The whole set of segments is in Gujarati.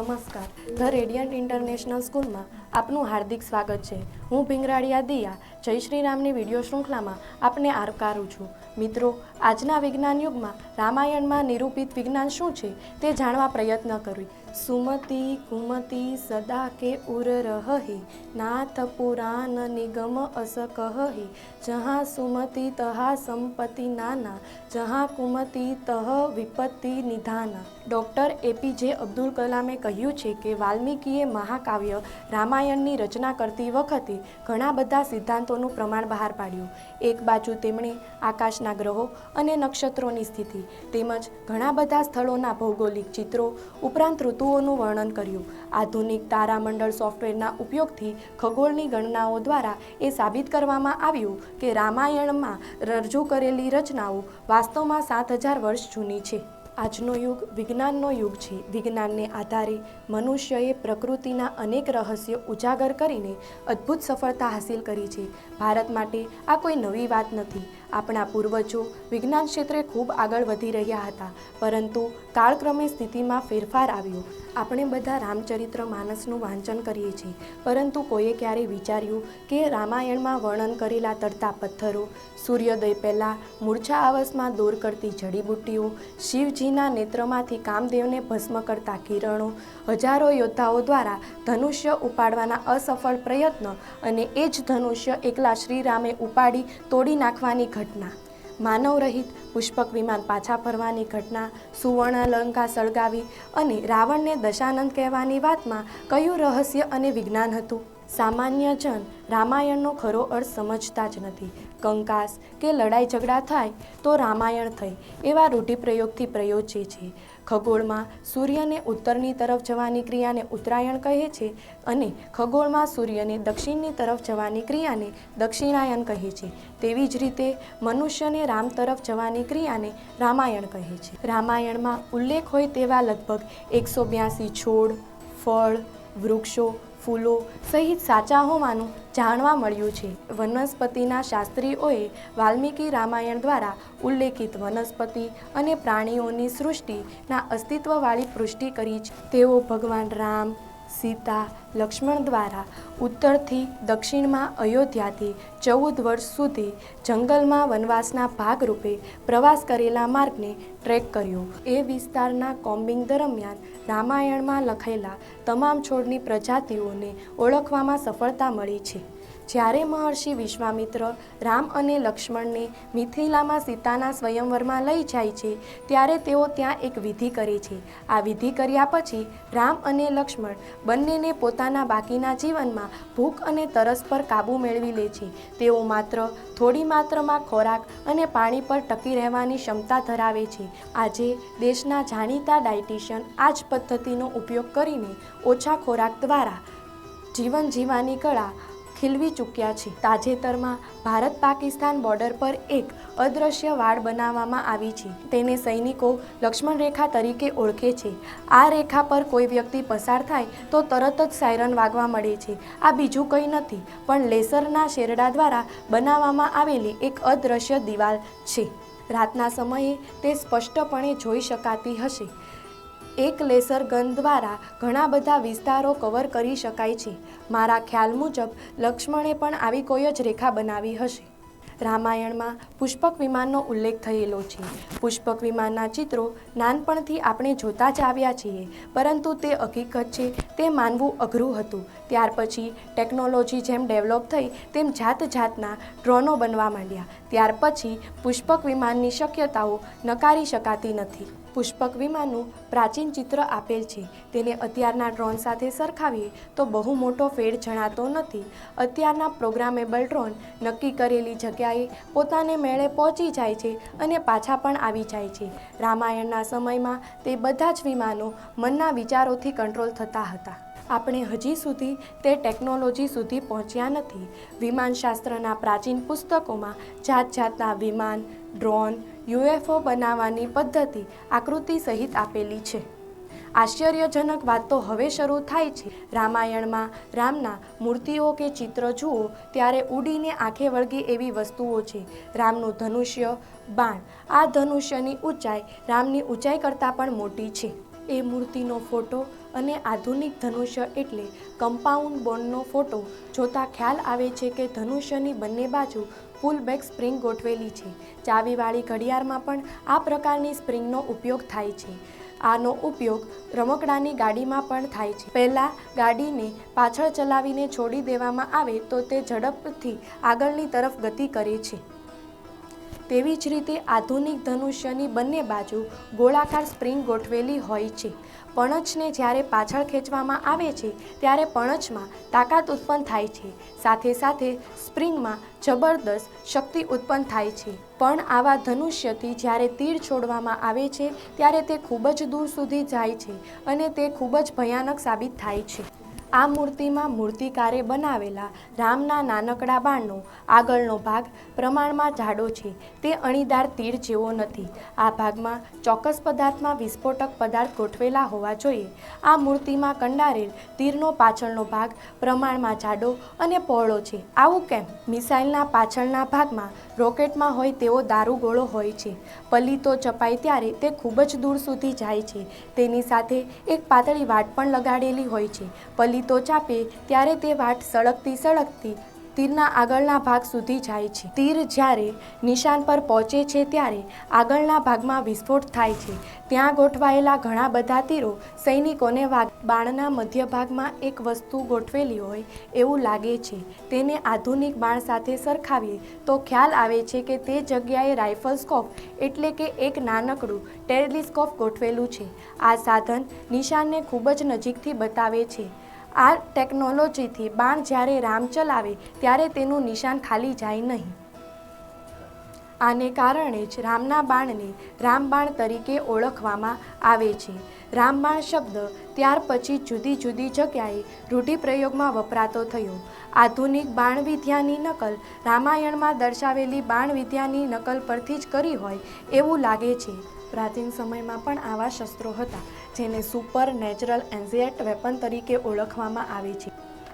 નમસ્કાર. ધ રેડિયન્ટ ઇન્ટરનેશનલ સ્કૂલમાં આપનું હાર્દિક સ્વાગત છે. હું ભીંગરાડિયા દિયા જય શ્રી રામની વિડીયો શૃંખલામાં આપને આવકારું છું. મિત્રો, આજના વિજ્ઞાન યુગમાં રામાયણમાં નિરૂપિત વિજ્ઞાન શું છે તે જાણવા પ્રયત્ન કરી. સુમતિ કુમતિ સદા કે ઉર રહી, નાથ પુરાણ નિગમ અસ કહી, જहाँ સુમતિ તહા સંપત્તિ નાના, જहाँ કુમતિ તહ વિપત્તિ નિધાના. ડૉક્ટર એપીજે અબ્દુલ કલામે કહ્યું છે કે વાલ્મીકીએ મહાકાવ્ય રામાયણની રચના કરતી વખતે ઘણા બધા સિદ્ધાંતોનું પ્રમાણ બહાર પાડ્યું. એક બાજુ તેમણે આકાશના ગ્રહો અને નક્ષત્રોની સ્થિતિ તેમજ ઘણા બધા સ્થળોના ભૌગોલિક ચિત્રો ઉપરાંત ઋતુઓનું વર્ણન કર્યું. આધુનિક તારામંડળ સોફ્ટવેરના ઉપયોગથી ખગોળની ગણનાઓ દ્વારા એ સાબિત કરવામાં આવ્યું કે રામાયણમાં રજૂ કરેલી રચનાઓ વાસ્તવમાં 7000 વર્ષ જૂની છે. આજનો યુગ વિજ્ઞાનનો યુગ છે. વિજ્ઞાનને આધારે મનુષ્યએ પ્રકૃતિના અનેક રહસ્યો ઉજાગર કરીને અદ્ભુત સફળતા હાંસિલ કરી છે. ભારત માટે આ કોઈ નવી વાત નથી. આપણા પૂર્વજો વિજ્ઞાન ક્ષેત્રે ખૂબ આગળ વધી રહ્યા હતા, પરંતુ કાળક્રમે સ્થિતિમાં ફેરફાર આવ્યો. આપણે બધા રામચરિત્ર માનસનું વાંચન કરીએ છીએ, પરંતુ કોઈએ ક્યારેય વિચાર્યું કે રામાયણમાં વર્ણન કરેલા તરતા પથ્થરો, સૂર્યોદય પહેલાં મૂર્છા અવસ્થામાં દૂર કરતી જડીબુટ્ટીઓ, શિવજીના નેત્રમાંથી કામદેવને ભસ્મ કરતા કિરણો, હજારો યોદ્ધાઓ દ્વારા ધનુષ્ય ઉપાડવાના અસફળ પ્રયત્ન અને એ જ ધનુષ્ય એકલા શ્રીરામે ઉપાડી તોડી નાખવાની ઘટના, માનવ રહિત પુષ્પક વિમાન પાછા ફરવાની ઘટના, સુવર્ણલંકા સળગાવી અને રાવણને દશાનંદ કહેવાની વાતમાં કયું રહસ્ય અને વિજ્ઞાન હતું? સામાન્ય જન રામાયણનો ખરો અર્થ સમજતા જ નથી. કંકાસ કે લડાઈ ઝઘડા થાય તો રામાયણ થઈ એવા રૂઢિપ્રયોગથી પ્રયોજે છે. ખગોળમાં સૂર્યને ઉત્તરની તરફ જવાની ક્રિયાને ઉત્તરાયણ કહે છે અને ખગોળમાં સૂર્યને દક્ષિણની તરફ જવાની ક્રિયાને દક્ષિણાયન કહે છે. તેવી જ રીતે મનુષ્યને રામ તરફ જવાની ક્રિયાને રામાયણ કહે છે. રામાયણમાં ઉલ્લેખ હોય તેવા લગભગ 182 છોડ, ફળ, વૃક્ષો, ફૂલો સહિત સાચા હોવાનું જાણવા મળ્યું છે. વનસ્પતિના શાસ્ત્રીઓએ વાલ્મીકી રામાયણ દ્વારા ઉલ્લેખિત વનસ્પતિ અને પ્રાણીઓની સૃષ્ટિના અસ્તિત્વવાળી પુષ્ટિ કરી છે. તેઓ ભગવાન રામ, સીતા, લક્ષ્મણ દ્વારા ઉત્તરથી દક્ષિણમાં અયોધ્યાથી 14 વર્ષ સુધી જંગલમાં વનવાસના ભાગરૂપે પ્રવાસ કરેલા માર્ગને ટ્રેક કર્યો. એ વિસ્તારના કોમ્બિંગ દરમિયાન રામાયણમાં લખાયેલા તમામ છોડની પ્રજાતિઓને ઓળખવામાં સફળતા મળી છે. જ્યારે મહર્ષિ વિશ્વામિત્ર રામ અને લક્ષ્મણને મિથિલામાં સીતાના સ્વયંવરમાં લઈ જાય છે, ત્યારે તેઓ ત્યાં એક વિધિ કરે છે. આ વિધિ કર્યા પછી રામ અને લક્ષ્મણ બંનેને પોતાના બાકીના જીવનમાં ભૂખ અને તરસ પર કાબૂ મેળવી લે છે. તેઓ માત્ર થોડી માત્રામાં ખોરાક અને પાણી પર ટકી રહેવાની ક્ષમતા ધરાવે છે. આજે દેશના જાણીતા ડાયટિશિયન આ જ પદ્ધતિનો ઉપયોગ કરીને ઓછા ખોરાક દ્વારા જીવન જીવવાની કળા ખીલવી ચૂક્યા છે. તાજેતરમાં ભારત પાકિસ્તાન બોર્ડર પર એક અદૃશ્ય વાડ બનાવવામાં આવી છે. તેને સૈનિકો લક્ષ્મણ રેખા તરીકે ઓળખે છે. આ રેખા પર કોઈ વ્યક્તિ પસાર થાય તો તરત જ સાયરન વાગવા મળે છે. આ બીજું કંઈ નથી પણ લેસરના શેરડા દ્વારા બનાવવામાં આવેલી એક અદૃશ્ય દિવાલ છે. રાતના સમયે તે સ્પષ્ટપણે જોઈ શકાતી હશે. એક લેસર ગન દ્વારા ઘણા બધા વિસ્તારો કવર કરી શકાય છે. મારા ખ્યાલ મુજબ લક્ષ્મણે પણ આવી કોઈ જ રેખા બનાવી હશે. રામાયણમાં પુષ્પક વિમાનનો ઉલ્લેખ થયેલો છે. પુષ્પક વિમાનના ચિત્રો નાનપણથી આપણે જોતા જ આવ્યા છીએ, પરંતુ તે હકીકત છે તે માનવું અઘરું હતું. ત્યાર પછી ટેકનોલોજી જેમ ડેવલપ થઈ તેમ જાતના ડ્રોનો બનવા માંડ્યા. ત્યાર પછી પુષ્પક વિમાનની શક્યતાઓ નકારી શકાતી નથી. પુષ્પક વિમાનનું પ્રાચીન ચિત્ર આપેલ છે. તેને અત્યારના ડ્રોન સાથે સરખાવીએ તો બહુ મોટો ફેર જણાતો નથી. અત્યારના પ્રોગ્રામેબલ ડ્રોન નક્કી કરેલી જગ્યાએ પોતાને મેળે પહોંચી જાય છે અને પાછા પણ આવી જાય છે. રામાયણના સમયમાં તે બધા જ વિમાનો મનના વિચારોથી કંટ્રોલ થતા હતા. આપણે હજી સુધી તે ટેકનોલોજી સુધી પહોંચ્યા નથી. વિમાનશાસ્ત્રના પ્રાચીન પુસ્તકોમાં જાતના વિમાન, ડ્રોન, UFO બનાવવાની પદ્ધતિ આકૃતિ સહિત આપેલી છે. આશ્ચર્યજનક વાત તો હવે શરૂ થાય છે. રામાયણમાં રામના મૂર્તિઓ કે ચિત્ર જુઓ ત્યારે ઉડીને આંખે વળગે એવી વસ્તુઓ છે. રામનું ધનુષ્ય, બાણ. આ ધનુષ્યની ઊંચાઈ રામની ઊંચાઈ કરતાં પણ મોટી છે. એ મૂર્તિનો ફોટો અને આધુનિક ધનુષ્ય એટલે કમ્પાઉન્ડ બોન્ડનો ફોટો જોતા ખ્યાલ આવે છે કે ધનુષ્યની બંને બાજુ પુલ બેક સ્પ્રિંગ ગોઠવેલી છે. ચાવીવાળી ઘડિયાળમાં પણ આ પ્રકારની સ્પ્રિંગનો ઉપયોગ થાય છે. આનો ઉપયોગ રમકડાની ગાડીમાં પણ થાય છે. પહેલાં ગાડીને પાછળ ચલાવીને છોડી દેવામાં આવે તો તે ઝડપથી આગળની તરફ ગતિ કરે છે. તેવી જ રીતે આધુનિક ધનુષ્યની બંને બાજુ ગોળાકાર સ્પ્રિંગ ગોઠવેલી હોય છે. પણછને જ્યારે પાછળ ખેંચવામાં આવે છે ત્યારે પણછમાં તાકાત ઉત્પન્ન થાય છે. સાથે સાથે સ્પ્રિંગમાં જબરદસ્ત શક્તિ ઉત્પન્ન થાય છે. પણ આવા ધનુષ્યથી જ્યારે તીર છોડવામાં આવે છે ત્યારે તે ખૂબ જ દૂર સુધી જાય છે અને તે ખૂબ જ ભયાનક સાબિત થાય છે. આ મૂર્તિમાં મૂર્તિકારે બનાવેલા રામના નાનકડા બાણનો આગળનો ભાગ પ્રમાણમાં જાડો છે. તે અણીદાર તીર જેવો નથી. આ ભાગમાં ચોક્કસ પદાર્થમાં વિસ્ફોટક પદાર્થ ગોઠવેલા હોવા જોઈએ. આ મૂર્તિમાં કંડારેલ તીરનો પાછળનો ભાગ પ્રમાણમાં જાડો અને પહોળો છે. આવું કેમ? મિસાઇલના પાછળના ભાગમાં રોકેટમાં હોય તેવો દારૂગોળો હોય છે. પલ્લીતો ચપાય ત્યારે તે ખૂબ જ દૂર સુધી જાય છે. તેની સાથે એક પાતળી વાટ પણ લગાડેલી હોય છે. પલ્લીતો ચાપે ત્યારે તે વાટ સળગતી તીરના આગળના ભાગ સુધી જાય છે. તીર જ્યારે નિશાન પર પહોંચે છે ત્યારે આગળના ભાગમાં વિસ્ફોટ થાય છે. ત્યાં ગોઠવાયેલા ઘણા બધા તીરો સૈનિકોને વાગે. બાણના મધ્ય ભાગમાં એક વસ્તુ ગોઠવેલી હોય એવું લાગે છે. તેને આધુનિક બાણ સાથે સરખાવીએ તો ખ્યાલ આવે છે કે તે જગ્યાએ રાઇફલ સ્કોપ એટલે કે એક નાનકડું ટેલિસ્કોપ ગોઠવેલું છે. આ સાધન નિશાનને ખૂબ જ નજીકથી બતાવે છે. આ ટેકનોલોજીથી બાણ જ્યારે રામ ચલાવે ત્યારે તેનું નિશાન ખાલી જાય નહીં. આને કારણે જ રામના બાણને રામબાણ તરીકે ઓળખવામાં આવે છે. રામબાણ શબ્દ ત્યાર પછી જુદી જુદી જગ્યાએ રૂઢિપ્રયોગમાં વપરાતો થયો. આધુનિક બાણવિદ્યાની નકલ રામાયણમાં દર્શાવેલી બાણવિદ્યાની નકલ પરથી જ કરી હોય એવું લાગે છે. પ્રાચીન સમયમાં પણ આવા શસ્ત્રો હતા જેને સુપર નેચરલ એન્ઝિએટ વેપન તરીકે ઓળખવામાં આવે છે.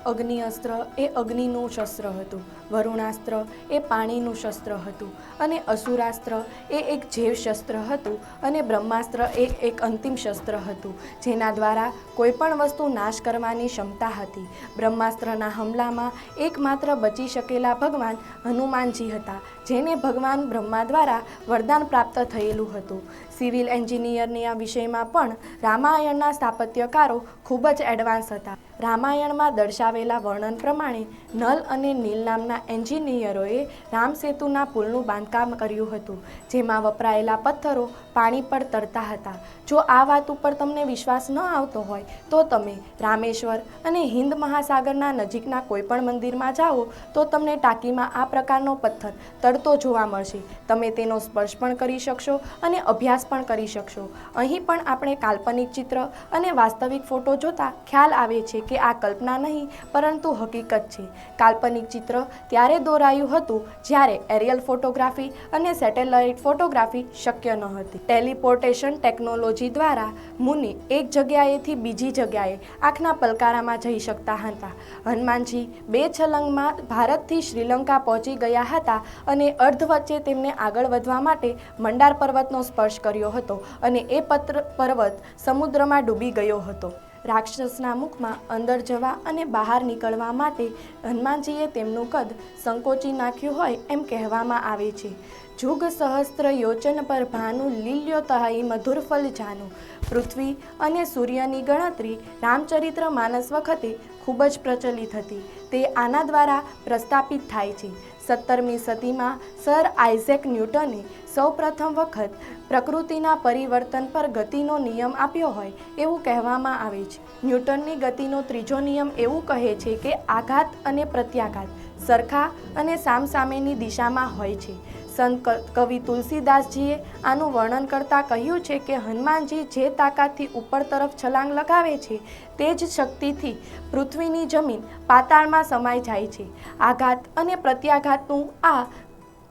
અગ્નિઅસ્ત્ર એ અગ્નિનું શસ્ત્ર હતું, વરુણાસ્ત્ર એ પાણીનું શસ્ત્ર હતું અને અસુરાસ્ત્ર એ એક જૈવ શસ્ત્ર હતું અને બ્રહ્માસ્ત્ર એ એક અંતિમ શસ્ત્ર હતું જેના દ્વારા કોઈપણ વસ્તુ નાશ કરવાની ક્ષમતા હતી. બ્રહ્માસ્ત્રના હુમલામાં એકમાત્ર બચી શકેલા ભગવાન હનુમાનજી હતા જેને ભગવાન બ્રહ્મા દ્વારા વરદાન પ્રાપ્ત થયેલું હતું. સિવિલ એન્જિનિયરના વિષયમાં પણ રામાયણના સ્થાપત્યકારો ખૂબ જ એડવાન્સ હતા. રામાયણમાં દર્શાવેલા વર્ણન પ્રમાણે નલ અને નીલ નામના એન્જિનિયરોએ રામસેતુના પુલનું બાંધકામ કર્યું હતું જેમાં વપરાયેલા પથ્થરો પાણી પર તરતા હતા. જો આ વાત ઉપર તમને વિશ્વાસ ન આવતો હોય તો તમે રામેશ્વર અને હિન્દ મહાસાગરના નજીકના કોઈપણ મંદિરમાં જાઓ તો તમને ટાંકીમાં આ પ્રકારનો પથ્થર તરતો જોવા મળશે. તમે તેનો સ્પર્શ પણ કરી શકશો અને અભ્યાસ પણ કરી શકશો. અહીં પણ આપણે કાલ્પનિક ચિત્ર અને વાસ્તવિક ફોટો જોતા ખ્યાલ આવે છે કે આ કલ્પના નહીં પરંતુ હકીકત છે. કાલ્પનિક ચિત્ર ત્યારે દોરાયું હતું જ્યારે એરિયલ ફોટોગ્રાફી અને સેટેલાઇટ ફોટોગ્રાફી શક્ય ન હતી. ટેલિપોર્ટેશન ટેકનોલોજી દ્વારા મુનિ એક જગ્યાએથી બીજી જગ્યાએ આંખના પલકારામાં જઈ શકતા હતા. હનુમાનજી 2 છલંગમાં ભારતથી શ્રીલંકા પહોંચી ગયા હતા અને અર્ધ વચ્ચે તેમને આગળ વધવા માટે મંડાર પર્વતનો સ્પર્શ કર્યો હતો અને એ પર્વત સમુદ્રમાં ડૂબી ગયો હતો. રાક્ષસના મુખમાં અંદર જવા અને બહાર નીકળવા માટે હનુમાનજીએ તેમનું કદ સંકોચી નાખ્યું હોય એમ કહેવામાં આવે છે. જુગ સહસ્ત્ર યોચન પર ભાનુ લીલ્યો તહાઈ મધુર ફલ જાનું. પૃથ્વી અને સૂર્યની ગણતરી રામચરિત્ર માનસ વખતે ખૂબ જ પ્રચલિત હતી. તે આના દ્વારા પ્રસ્થાપિત થાય છે. 17મી સદીમાં સર આઇઝેક ન્યૂટને સૌપ્રથમ વખત પ્રકૃતિના પરિવર્તન પર ગતિનો નિયમ આપ્યો હોય એવું કહેવામાં આવે છે. ન્યૂટનની ગતિનો ત્રીજો નિયમ એવું કહે છે કે આઘાત અને પ્રત્યાઘાત સરખા અને સામસામેની દિશામાં હોય છે. સંત કવિ તુલસીદાસજીએ આનું વર્ણન કરતાં કહ્યું છે કે હનુમાનજી જે તાકાતથી ઉપર તરફ છલાંગ લગાવે છે તે જ શક્તિથી પૃથ્વીની જમીન પાતાળમાં સમાઈ જાય છે. આઘાત અને પ્રત્યાઘાતનું આ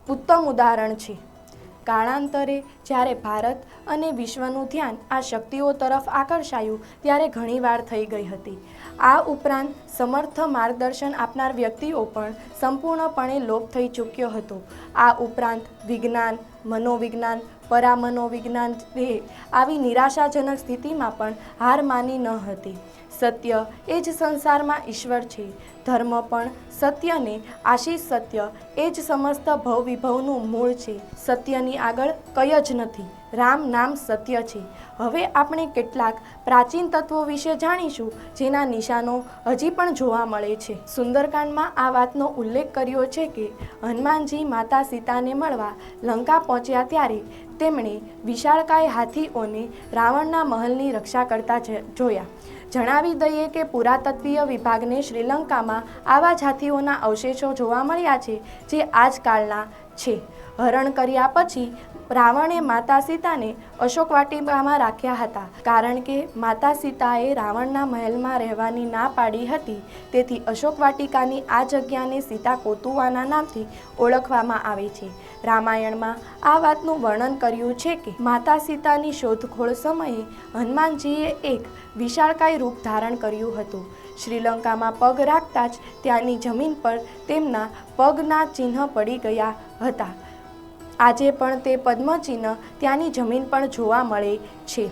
ઉત્તમ ઉદાહરણ છે. કાળાંતરે જ્યારે ભારત અને વિશ્વનું ધ્યાન આ શક્તિઓ તરફ આકર્ષાયું ત્યારે ઘણીવાર થઈ ગઈ હતી. આ ઉપરાંત સમર્થ માર્ગદર્શન આપનાર વ્યક્તિઓ પણ સંપૂર્ણપણે લોપ થઈ ચૂક્યો હતો. આ ઉપરાંત વિજ્ઞાન, મનોવિજ્ઞાન, પરામનોવિજ્ઞાન આવી નિરાશાજનક સ્થિતિમાં પણ હાર માની ન હતી. સત્ય એ જ સંસારમાં ઈશ્વર છે. ધર્મ પણ સત્યને આશીષ સત્ય એ જ સમસ્ત ભવવિભવનું મૂળ છે. સત્યની આગળ કંઈ જ નથી. રામ નામ સત્ય છે. હવે આપણે કેટલાક પ્રાચીન તત્વો વિશે જાણીશું જેના નિશાનો હજી પણ જોવા મળે છે. સુંદરકાંડમાં આ વાતનો ઉલ્લેખ કર્યો છે કે હનુમાનજી માતા સીતાને મળવા લંકા પહોંચ્યા ત્યારે તેમણે વિશાળકાય હાથીઓને રાવણના મહલની રક્ષા કરતા જોયા. જણાવી દઈએ કે પુરાતત્વીય વિભાગને શ્રીલંકામાં આવા જ હાથીઓના અવશેષો જોવા મળ્યા છે જે આજકાલના છે. હરણ કર્યા પછી રાવણે માતા સીતાને અશોક વાટિકામાં રાખ્યા હતા, કારણ કે માતા સીતાએ રાવણના મહેલમાં રહેવાની ના પાડી હતી. તેથી અશોક વાટિકાની આ જગ્યાને સીતા કોતુવાના નામથી ઓળખવામાં આવે છે. રામાયણમાં આ વાતનું વર્ણન કર્યું છે કે માતા સીતાની શોધખોળ સમયે હનુમાનજીએ એક વિશાળકાય રૂપ ધારણ કર્યું હતું. શ્રીલંકામાં પગ રાખતા જ ત્યાંની જમીન પર તેમના પગના ચિહ્ન પડી ગયા હતા. આજે પણ તે પદ્મચિહ્ન ત્યાંની જમીન પર જોવા મળે છે.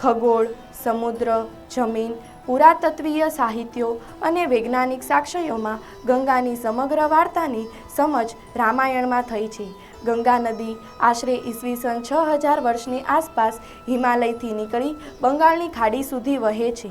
ખગોળ, સમુદ્ર, જમીન, પુરાતત્વીય સાહિત્યો અને વૈજ્ઞાનિક સાક્ષ્યોમાં ગંગાની સમગ્ર વાર્તાની સમજ રામાયણમાં થઈ છે. ગંગા નદી આશરે ઈસવીસન 6000 વર્ષની આસપાસ હિમાલયથી નીકળી બંગાળની ખાડી સુધી વહે છે.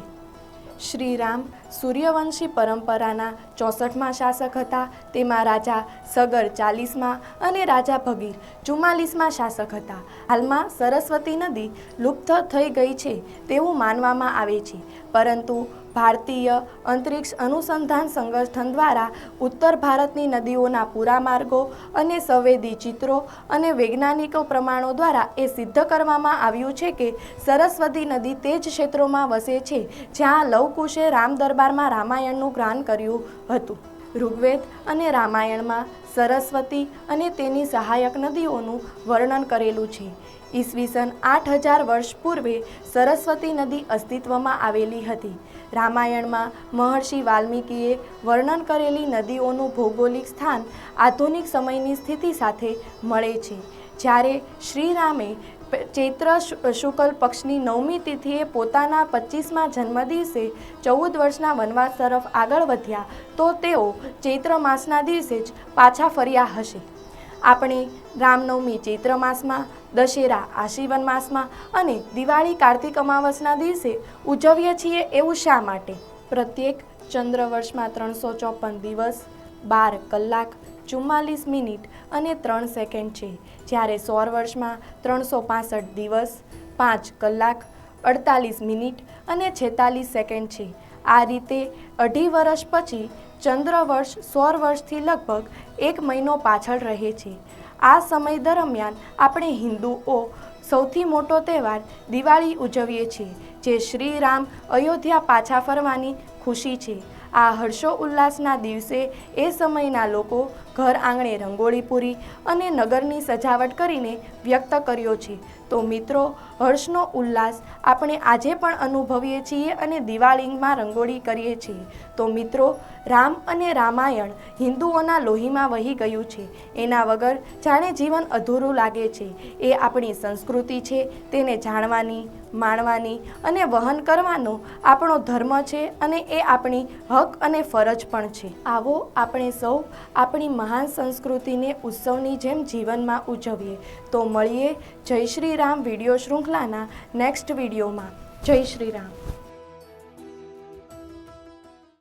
શ્રીરામ સૂર્યવંશી પરંપરાના 64મા શાસક હતા. તેમાં રાજા સગર 40મા અને રાજા ભગીર 44મા શાસક હતા. હાલમાં સરસ્વતી નદી લુપ્ત થઈ ગઈ છે તેવું માનવામાં આવે છે, પરંતુ ભારતીય અંતરિક્ષ અનુસંધાન સંગઠન દ્વારા ઉત્તર ભારતની નદીઓના પૂરા માર્ગો અને સંવેદી ચિત્રો અને વૈજ્ઞાનિકો પ્રમાણો દ્વારા એ સિદ્ધ કરવામાં આવ્યું છે કે સરસ્વતી નદી તે જ ક્ષેત્રોમાં વસે છે જ્યાં લવકુશે રામ દરબારમાં રામાયણનું ગાન કર્યું હતું. ઋગ્વેદ અને રામાયણમાં સરસ્વતી અને તેની સહાયક નદીઓનું વર્ણન કરેલું છે. ઈસવીસન 8000 વર્ષ પૂર્વે સરસ્વતી નદી અસ્તિત્વમાં આવેલી હતી. રામાયણમાં મહર્ષિ વાલ્મીકીએ વર્ણન કરેલી નદીઓનું ભૌગોલિક સ્થાન આધુનિક સમયની સ્થિતિ સાથે મળે છે. જ્યારે શ્રીરામે ચૈત્ર શુક્લ પક્ષની 9મી તિથિએ પોતાના 25મા જન્મદિવસે 14 વર્ષના વનવાસ તરફ આગળ વધ્યા તો તેઓ ચૈત્ર માસના દિવસે જ પાછા ફર્યા હશે. આપણે રામનવમી ચૈત્ર માસમાં, દશેરા આશ્વિન માસમાં અને દિવાળી કાર્તિક અમાવસના દિવસે ઉજવીએ છીએ એવું શા માટે? પ્રત્યેક ચંદ્રવર્ષમાં 354 દિવસ, 12 કલાક, 44 મિનિટ અને 3 સેકન્ડ છે, જ્યારે સૌર વર્ષમાં 365 દિવસ, 5 કલાક, 48 મિનિટ અને 46 સેકન્ડ છે. આ રીતે 2.5 વર્ષ પછી ચંદ્રવર્ષ સૌર વર્ષથી લગભગ 1 મહિનો પાછળ રહે છે. આ સમય દરમિયાન આપણે હિન્દુઓ સૌથી મોટો તહેવાર દિવાળી ઉજવીએ છીએ, જે શ્રી રામ અયોધ્યા પાછા ફરવાની ખુશી છે. આ હર્ષો ઉલ્લાસના દિવસે એ સમયના લોકો ઘર આંગણે રંગોળી પૂરી અને નગરની સજાવટ કરીને વ્યક્ત કર્યો છે. તો મિત્રો, હર્ષનો ઉલ્લાસ આપણે આજે પણ અનુભવીએ છીએ અને દિવાળીમાં રંગોળી કરીએ છીએ. તો મિત્રો, રામ અને રામાયણ હિન્દુઓના લોહીમાં વહી ગયું છે. એના વગર જાણે જીવન અધૂરું લાગે છે. એ આપણી સંસ્કૃતિ છે. તેને જાણવાની, માણવાની અને વહન કરવાનો આપણો ધર્મ છે અને એ આપણી હક અને ફરજ પણ છે. આવો આપણે સૌ આપણી મહાન સંસ્કૃતિને ઉત્સવની જેમ જીવનમાં ઉજવીએ. તો મળીએ જય શ્રી રામ વિડીયો શૃંખલાના નેક્સ્ટ વિડીયોમાં. જય શ્રી રામ.